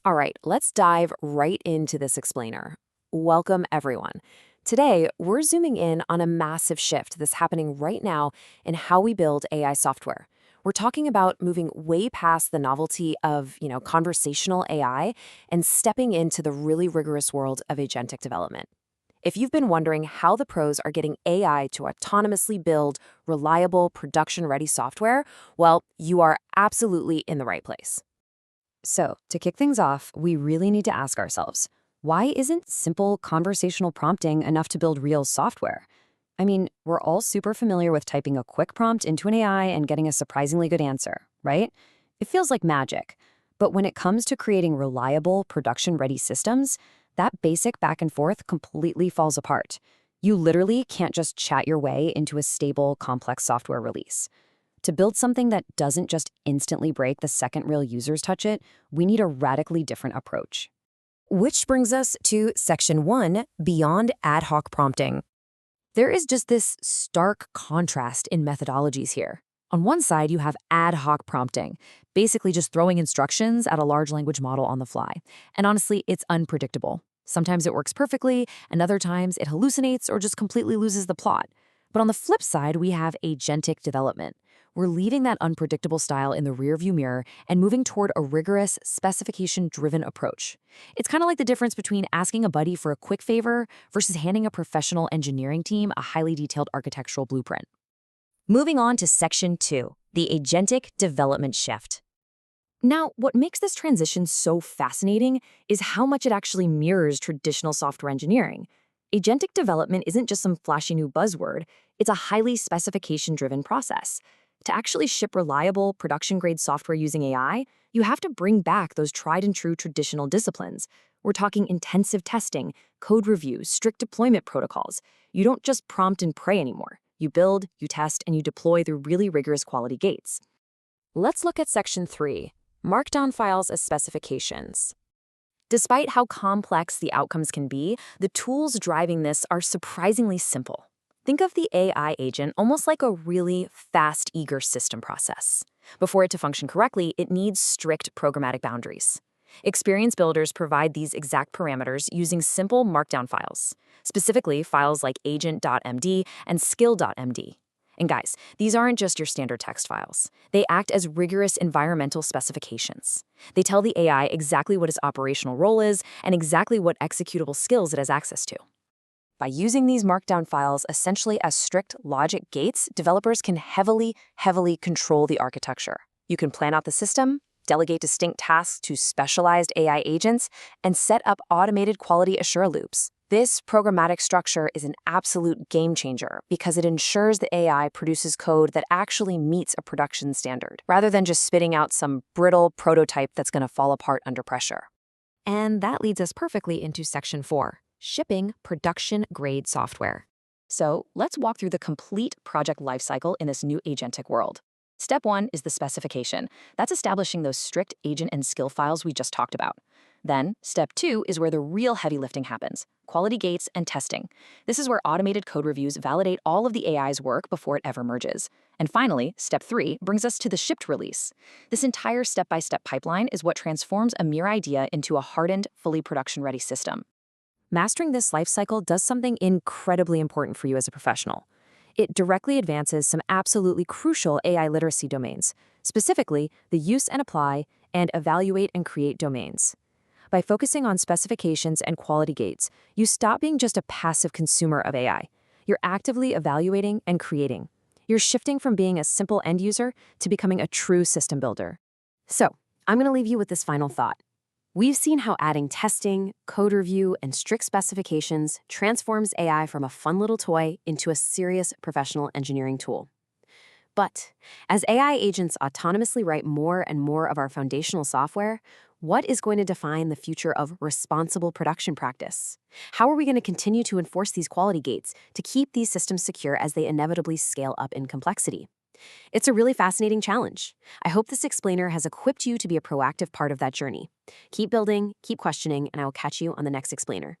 All right, let's dive right into this explainer. Welcome, everyone. Today, we're zooming in on a massive shift that's happening right now in how we build AI software. We're talking about moving way past the novelty of, conversational AI and stepping into the really rigorous world of agentic development. If you've been wondering how the pros are getting AI to autonomously build reliable, production-ready software, well, you are absolutely in the right place. So, to kick things off, we really need to ask ourselves, why isn't simple conversational prompting enough to build real software? I mean, we're all super familiar with typing a quick prompt into an AI and getting a surprisingly good answer, right? It feels like magic. But when it comes to creating reliable, production-ready systems, that basic back and forth completely falls apart. You literally can't just chat your way into a stable, complex software release. To build something that doesn't just instantly break the second real users touch it, we need a radically different approach. Which brings us to Section 1, Beyond Ad Hoc Prompting. There is just this stark contrast in methodologies here. On one side, you have ad hoc prompting, basically just throwing instructions at a large language model on the fly. And honestly, it's unpredictable. Sometimes it works perfectly, and other times it hallucinates or just completely loses the plot. But on the flip side, we have agentic development. We're leaving that unpredictable style in the rearview mirror and moving toward a rigorous, specification-driven approach. It's kind of like the difference between asking a buddy for a quick favor versus handing a professional engineering team a highly detailed architectural blueprint. Moving on to Section 2, the agentic development shift. Now, what makes this transition so fascinating is how much it actually mirrors traditional software engineering. Agentic development isn't just some flashy new buzzword, it's a highly specification-driven process. To actually ship reliable, production-grade software using AI, you have to bring back those tried-and-true traditional disciplines. We're talking intensive testing, code reviews, strict deployment protocols. You don't just prompt and pray anymore. You build, you test, and you deploy through really rigorous quality gates. Let's look at Section 3, Markdown Files as Specifications. Despite how complex the outcomes can be, the tools driving this are surprisingly simple. Think of the AI agent almost like a really fast, eager system process. Before it to function correctly, it needs strict programmatic boundaries. Experience builders provide these exact parameters using simple markdown files, specifically files like agent.md and skill.md. And guys, these aren't just your standard text files. They act as rigorous environmental specifications. They tell the AI exactly what its operational role is and exactly what executable skills it has access to. By using these markdown files essentially as strict logic gates, developers can heavily control the architecture. You can plan out the system, delegate distinct tasks to specialized AI agents, and set up automated quality assure loops. This programmatic structure is an absolute game changer because it ensures the AI produces code that actually meets a production standard, rather than just spitting out some brittle prototype that's going to fall apart under pressure. And that leads us perfectly into Section 4. Shipping production-grade software. So let's walk through the complete project lifecycle in this new agentic world. Step 1 is the specification. That's establishing those strict agent and skill files we just talked about. Then, Step 2 is where the real heavy lifting happens, quality gates and testing. This is where automated code reviews validate all of the AI's work before it ever merges. And finally, Step 3 brings us to the shipped release. This entire step-by-step pipeline is what transforms a mere idea into a hardened, fully production-ready system. Mastering this lifecycle does something incredibly important for you as a professional. It directly advances some absolutely crucial AI literacy domains, specifically the use and apply and evaluate and create domains. By focusing on specifications and quality gates, you stop being just a passive consumer of AI. You're actively evaluating and creating. You're shifting from being a simple end user to becoming a true system builder. So, I'm going to leave you with this final thought. We've seen how adding testing, code review, and strict specifications transforms AI from a fun little toy into a serious professional engineering tool. But as AI agents autonomously write more and more of our foundational software, what is going to define the future of responsible production practice? How are we going to continue to enforce these quality gates to keep these systems secure as they inevitably scale up in complexity? It's a really fascinating challenge. I hope this explainer has equipped you to be a proactive part of that journey. Keep building, keep questioning, and I will catch you on the next explainer.